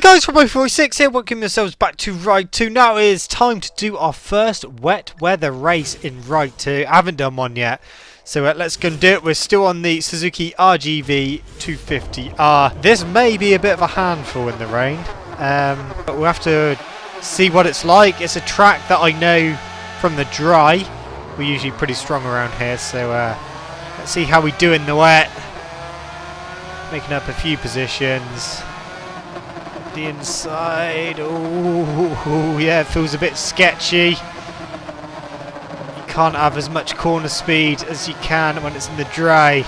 guys, from 46 here, welcome yourselves back to Ride 2. Now it is time to do our first wet weather race in Ride 2. I haven't done one yet, so let's go and do it. We're still on the Suzuki RGV 250R. This may be a bit of a handful in the rain, but we'll have to see what it's like. It's a track that I know from the dry. We're usually pretty strong around here, so let's see how we do in the wet. Making up a few positions. The inside, oh yeah, it feels a bit sketchy. You can't have as much corner speed as you can when it's in the dry.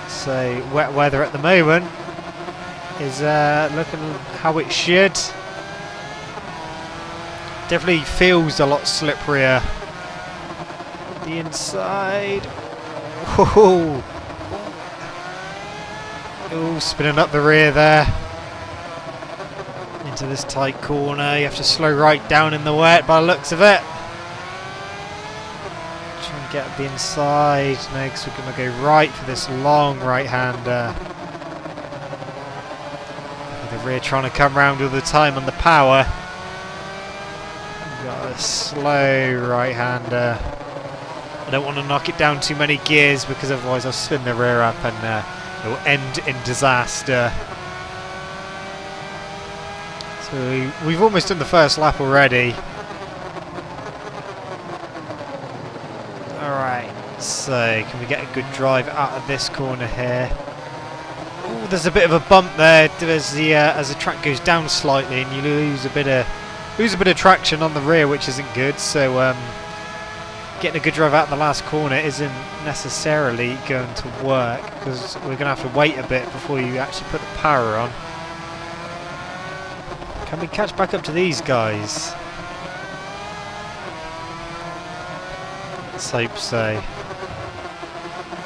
So wet weather at the moment is looking how it should. Definitely feels a lot slipperier. The inside, oh, spinning up the rear there. Into this tight corner, you have to slow right down in the wet by the looks of it. Try and get the inside next. We're going to go right for this long right-hander. The rear trying to come round all the time on the power. We've got a slow right-hander. I don't want to knock it down too many gears because otherwise I'll spin the rear up and it will end in disaster. So we've almost done the first lap already. Alright, so can we get a good drive out of this corner here? Oh, there's a bit of a bump there. There's the as the track goes down slightly, and you lose a bit of traction on the rear, which isn't good. So getting a good drive out of the last corner isn't necessarily going to work because we're going to have to wait a bit before you actually put the power on. Can we catch back up to these guys? Let's hope so.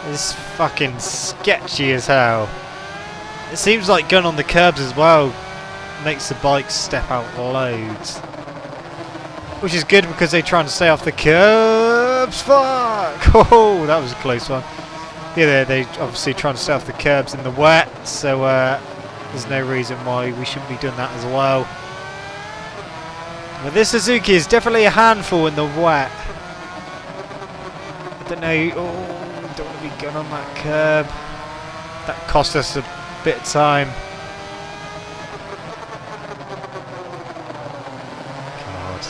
This is fucking sketchy as hell. It seems like going on the curbs as well makes the bikes step out loads. Which is good because they try and stay off the curbs. Fuck! Oh, that was a close one. Yeah, they obviously try and stay off the curbs in the wet, so there's no reason why we shouldn't be doing that as well. But this Suzuki is definitely a handful in the wet. I don't know. Oh, don't want to be going on that curb. That cost us a bit of time. God.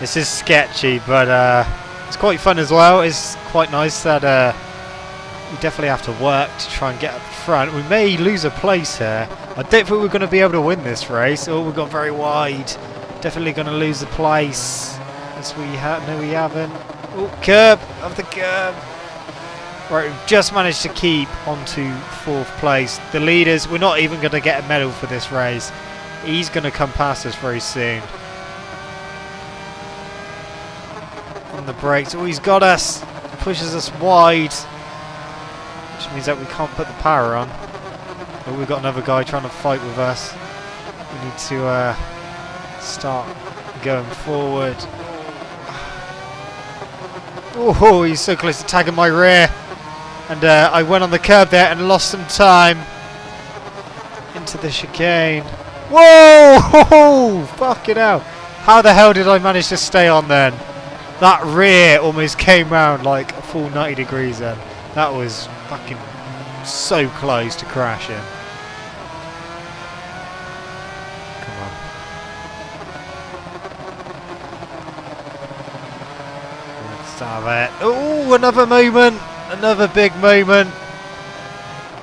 This is sketchy, but it's quite fun as well. It's quite nice that we definitely have to work to try and get up front. We may lose a place here. I don't think we're going to be able to win this race. Oh, we've got very wide. Definitely going to lose the place. Yes, we have. No, we haven't. Oh, curb of the curb. Right, we've just managed to keep onto 4th place. The leaders, we're not even going to get a medal for this race. He's going to come past us very soon. On the brakes. Oh, he's got us. Pushes us wide. Which means that we can't put the power on. Oh, we've got another guy trying to fight with us. We need to start going forward. Oh, he's so close to tagging my rear. And I went on the curb there and lost some time. Into the chicane. Whoa! Fucking hell. How the hell did I manage to stay on then? That rear almost came round like a full 90 degrees then. That was fucking so close to crashing. Come on. Let's have it. Oh, another moment. Another big moment.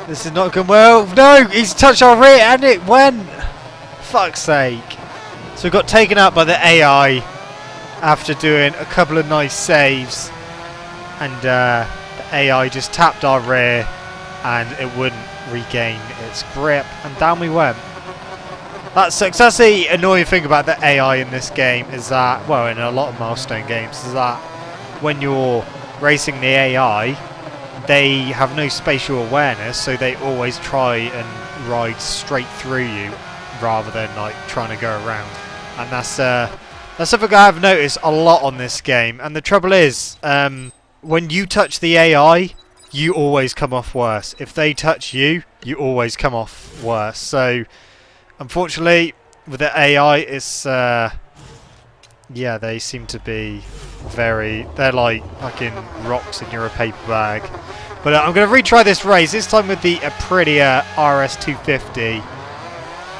This is not going well. No, he's touched our rear and it went. Fuck's sake. So we got taken out by the AI after doing a couple of nice saves. And the AI just tapped our rear and it wouldn't regain its grip, and down we went. That's the annoying thing about the AI in this game is that, well, in a lot of milestone games, is that when you're racing the AI, they have no spatial awareness, so they always try and ride straight through you rather than like trying to go around. And that's something I have noticed a lot on this game. And the trouble is, when you touch the AI, you always come off worse. If they touch you, you always come off worse. So unfortunately, with the AI, it's yeah, they seem to be they're like fucking rocks in your paper bag. But I'm going to retry this race, this time with the Aprilia RS250.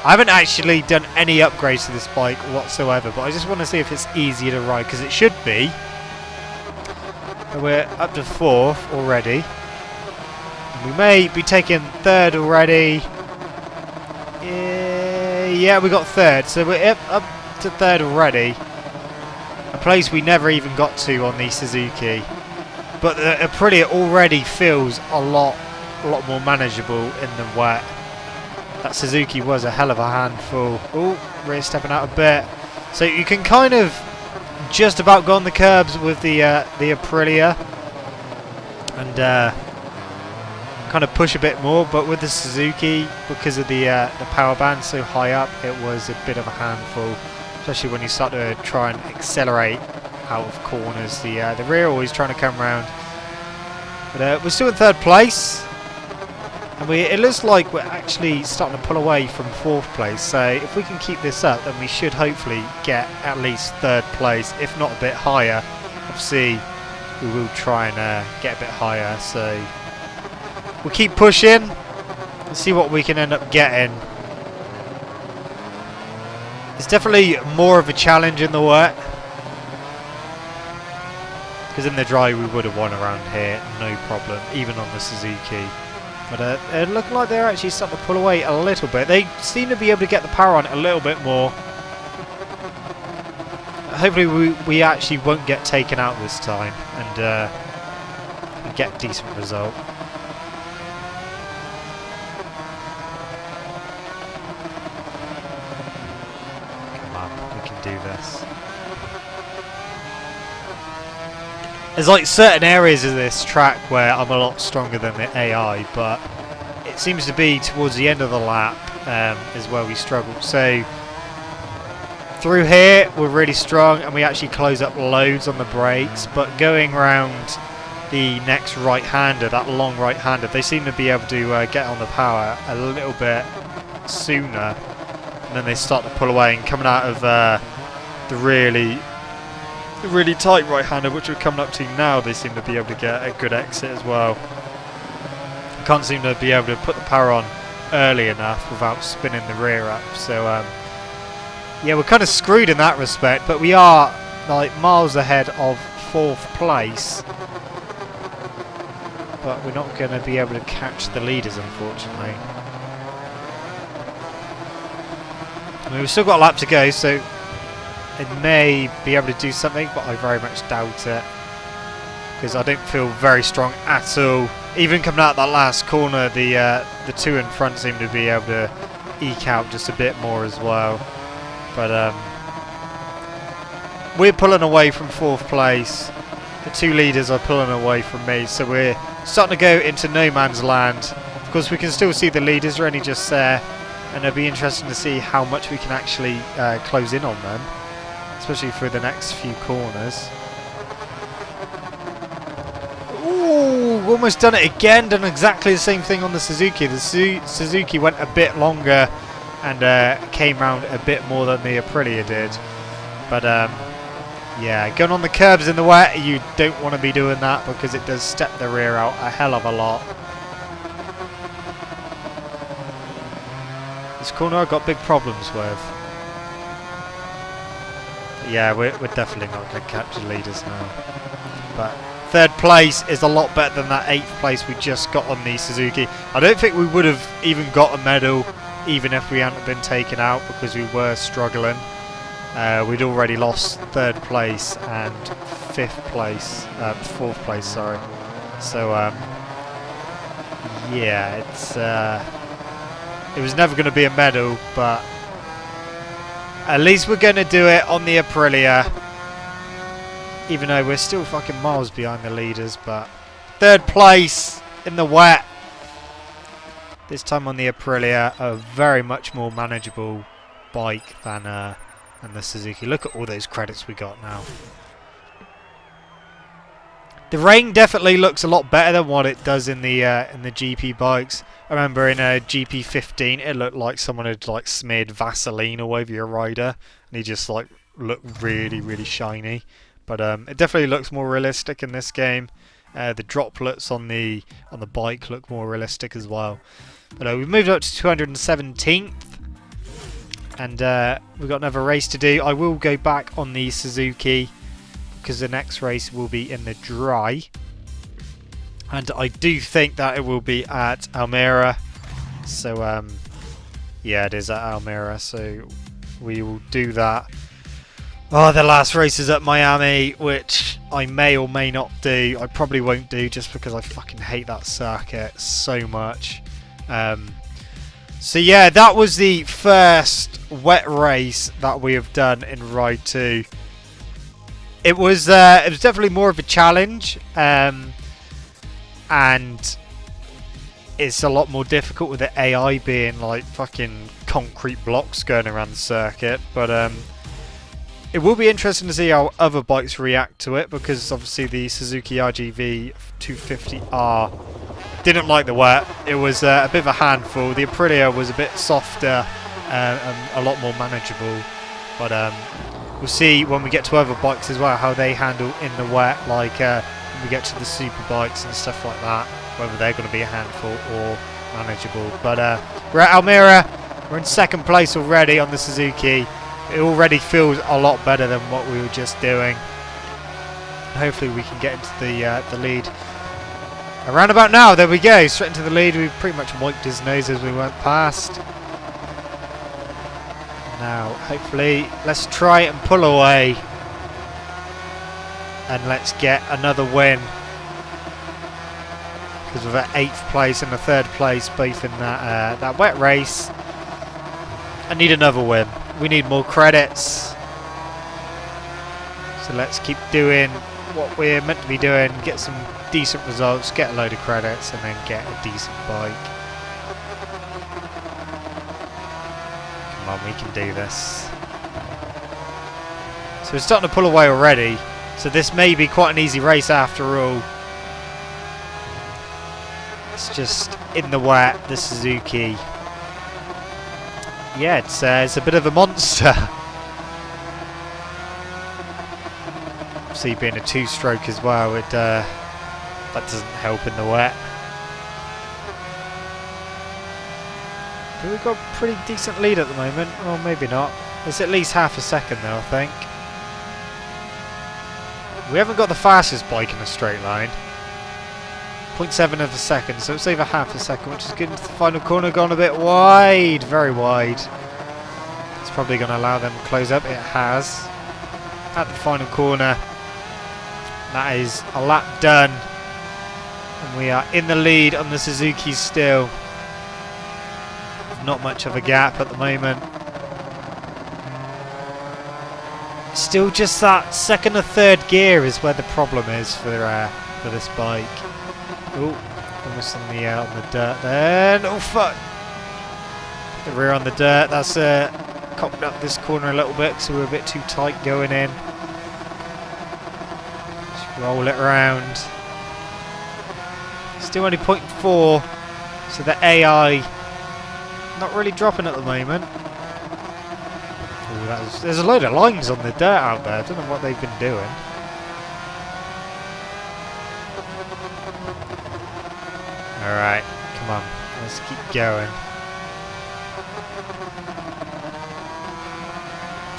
I haven't actually done any upgrades to this bike whatsoever, but I just want to see if it's easier to ride, because it should be. And we're up to 4th already. And we may be taking 3rd already. Yeah, we got 3rd, so we're up to 3rd already. A place we never even got to on the Suzuki. But the Aprilia already feels a lot more manageable in the wet. That Suzuki was a hell of a handful. Oh, rear stepping out a bit. So you can kind of just about go on the curbs with the Aprilia. And kind of push a bit more. But with the Suzuki, because of the power band so high up, it was a bit of a handful. Especially when you start to try and accelerate out of corners. The rear always trying to come round. But we're still in 3rd place. And it looks like we're actually starting to pull away from 4th place. So if we can keep this up, then we should hopefully get at least 3rd place, if not a bit higher. Obviously, we will try and get a bit higher. So we'll keep pushing and see what we can end up getting. It's definitely more of a challenge in the wet. Because in the dry we would have won around here, no problem, even on the Suzuki. But it looked like they're actually starting to pull away a little bit. They seem to be able to get the power on it a little bit more. Hopefully we actually won't get taken out this time and get a decent result. Come on, we can do this. There's like certain areas of this track where I'm a lot stronger than the AI, but it seems to be towards the end of the lap is where we struggle. So through here we're really strong and we actually close up loads on the brakes, but going round the next right-hander, that long right-hander, they seem to be able to get on the power a little bit sooner, and then they start to pull away, and coming out of the really tight right-hander, which we're coming up to now, they seem to be able to get a good exit as well. Can't seem to be able to put the power on early enough without spinning the rear up. So yeah, we're kind of screwed in that respect, but we are like miles ahead of 4th place. But we're not going to be able to catch the leaders, unfortunately. I mean, we've still got a lap to go, so it may be able to do something, but I very much doubt it, because I don't feel very strong at all. Even coming out that last corner, the two in front seem to be able to eke out just a bit more as well. But we're pulling away from 4th place. The 2 leaders are pulling away from me, so we're starting to go into no man's land. Of course, we can still see the leaders are only just there, and it'll be interesting to see how much we can actually close in on them, especially through the next few corners. Ooh, almost done it again. Done exactly the same thing on the Suzuki. The Suzuki went a bit longer and came round a bit more than the Aprilia did. But yeah, going on the curbs in the wet, you don't want to be doing that, because it does step the rear out a hell of a lot. This corner I've got big problems with. Yeah, we're definitely not going to catch the leaders now. But 3rd place is a lot better than that 8th place we just got on the Suzuki. I don't think we would have even got a medal even if we hadn't been taken out, because we were struggling. We'd already lost 3rd place and 4th place, sorry. So yeah, it was never going to be a medal, but at least we're going to do it on the Aprilia, even though we're still fucking miles behind the leaders. But 3rd place in the wet, this time on the Aprilia, a very much more manageable bike than the Suzuki. Look at all those credits we got now. The rain definitely looks a lot better than what it does in the GP bikes. I remember in a GP15 it looked like someone had like smeared Vaseline all over your rider, and he just like looked really shiny. But it definitely looks more realistic in this game. The droplets on the bike look more realistic as well. But we've moved up to 217th, and we've got another race to do. I will go back on the Suzuki because the next race will be in the dry, and I do think that it will be at Almira. So yeah, it is at Almira, so we will do that. Oh, the last race is at Miami, which I may or may not do. I probably won't do just because I fucking hate that circuit so much. So yeah, that was the first wet race that we have done in Ride 2. It was definitely more of a challenge, and it's a lot more difficult with the AI being like fucking concrete blocks going around the circuit. But it will be interesting to see how other bikes react to it, because obviously the Suzuki RGV 250R didn't like the wet. It was a bit of a handful. The Aprilia was a bit softer and a lot more manageable. But we'll see when we get to other bikes as well how they handle in the wet, like when we get to the super bikes and stuff like that, whether they're going to be a handful or manageable. But we're at Almira. We're in second place already on the Suzuki. It already feels a lot better than what we were just doing. Hopefully we can get into the lead. Around about now, there we go, straight into the lead. We pretty much wiped his nose as we went past. Now, hopefully, let's try and pull away. And let's get another win. Because we're at 8th place and the 3rd place, both in that wet race. I need another win. We need more credits. So let's keep doing what we're meant to be doing. Get some decent results, get a load of credits, and then get a decent bike. Come on, we can do this. So we're starting to pull away already. So this may be quite an easy race after all. It's just in the wet, the Suzuki. Yeah, it's a bit of a monster. See, being a 2-stroke as well, that doesn't help in the wet. But we've got a pretty decent lead at the moment. Well, maybe not. It's at least half a second though, I think. We haven't got the fastest bike in a straight line. 0.7 of a second, so it's over half a second, which is good. Into the final corner, gone a bit wide, very wide. It's probably going to allow them to close up. It has. At the final corner, that is a lap done, and we are in the lead on the Suzuki still. Not much of a gap at the moment. Still just that second or third gear is where the problem is for this bike. Oh, almost on the dirt then. Oh fuck! The rear on the dirt. That's cocked up this corner a little bit, so we're a bit too tight going in. Just roll it around. Still only 0.4, so the AI not really dropping at the moment. Ooh, there's a load of lines on the dirt out there. I don't know what they've been doing. Alright, come on, let's keep going.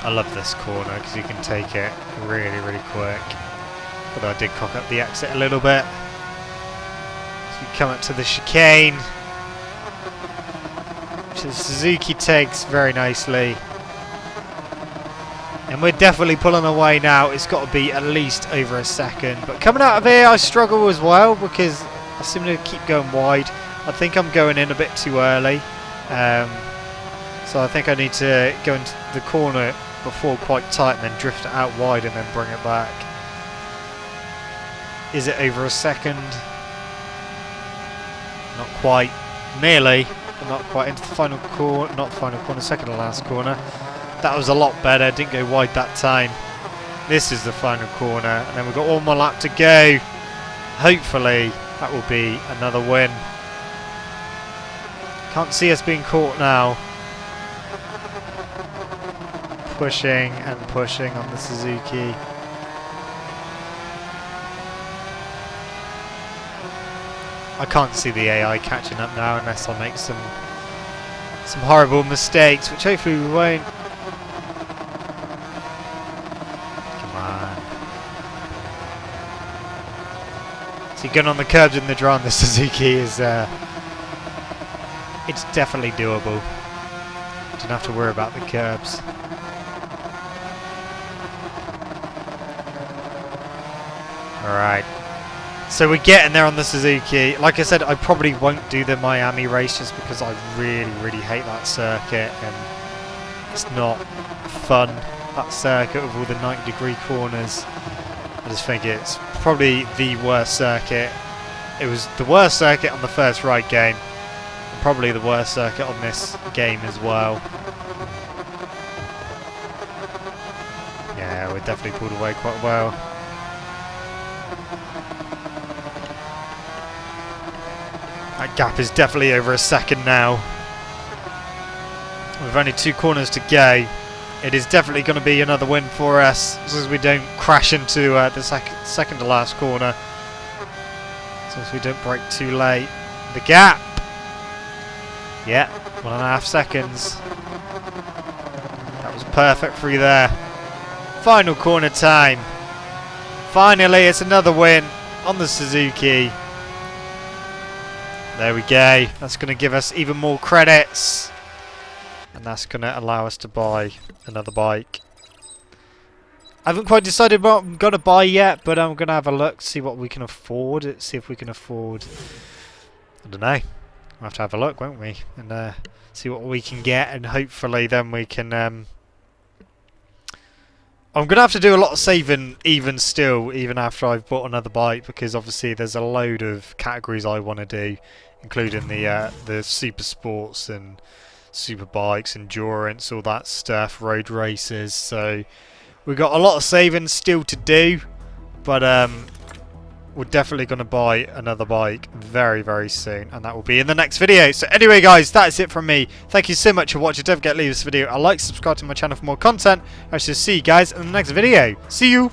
I love this corner because you can take it really, really quick. Although I did cock up the exit a little bit. So we come up to the chicane, which the Suzuki takes very nicely. And we're definitely pulling away now. It's got to be at least over a second. But coming out of here, I struggle as well because I seem to keep going wide. I think I'm going in a bit too early. So I think I need to go into the corner before quite tight and then drift it out wide and then bring it back. Is it over a second? Not quite. Nearly, but not quite. Into the final corner. Not final corner, second to last corner. That was a lot better. Didn't go wide that time. This is the final corner. And then we've got one more lap to go. hopefully that will be another win. Can't see us being caught now. Pushing and pushing on the Suzuki. I can't see the AI catching up now unless I make some horrible mistakes, which hopefully we won't. Come on. See, going on the curbs in the draw on the Suzuki is it's definitely doable. Don't have to worry about the curbs. Alright. So we're getting there on the Suzuki. Like I said, I probably won't do the Miami race just because I really, really hate that circuit and it's not fun, that circuit with all the 90-degree corners. I just think it's probably the worst circuit. It was the worst circuit on the first ride game and probably the worst circuit on this game as well. Yeah, we definitely pulled away quite well. That gap is definitely over a second now. With only 2 corners to go, it is definitely going to be another win for us, as long as we don't crash into the second to last corner. As long as we don't brake too late. The gap! Yeah, 1.5 seconds. That was perfect for you there. Final corner time. Finally, it's another win on the Suzuki. There we go. That's going to give us even more credits. And that's going to allow us to buy another bike. I haven't quite decided what I'm going to buy yet, but I'm going to have a look, see what we can afford. See if we can afford... I don't know. We'll have to have a look, won't we? And see what we can get, and hopefully then we can... I'm going to have to do a lot of saving even still, even after I've bought another bike, because obviously there's a load of categories I want to do, including the super sports and super bikes, endurance, all that stuff, road races. So we've got a lot of saving still to do, but we're definitely going to buy another bike very, very soon, and that will be in the next video. So anyway, guys, that's it from me. Thank you so much for watching. Don't forget to leave this video a like, subscribe to my channel for more content. I shall see you guys in the next video. See you!